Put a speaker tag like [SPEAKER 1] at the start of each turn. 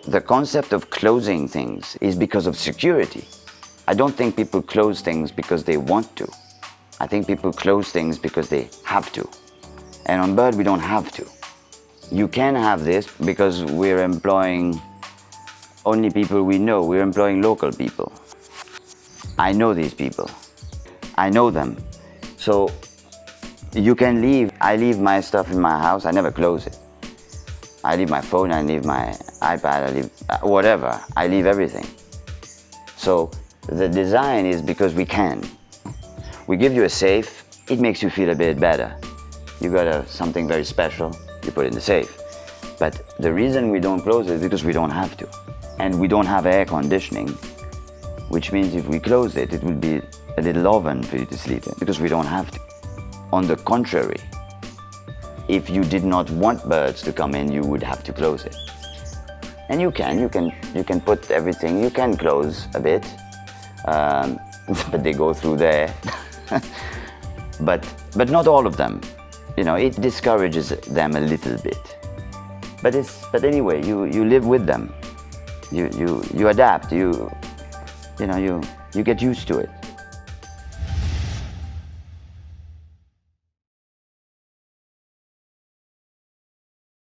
[SPEAKER 1] the concept of closing things is because of security. I don't think people close things because they want to. I think people close things because they have to. And on Bird, we don't have to. You can have this because we're employing only people we know. We're employing local people. I know these people. I know them. So you can leave. I leave my stuff in my house. I never close it. I leave my phone, I leave my iPad, I leave whatever. I leave everything. So the design is because we can. We give you a safe, it makes you feel a bit better. You got something very special, you put it in the safe. But the reason we don't close it is because we don't have to. And we don't have air conditioning, which means if we close it, it would be a little oven for you to sleep in, because we don't have to. On the contrary, if you did not want birds to come in, you would have to close it. And you can put everything, you can close a bit, but they go through there. but not all of them. You know, it discourages them a little bit. But anyway, you live with them. You adapt. You get used to it.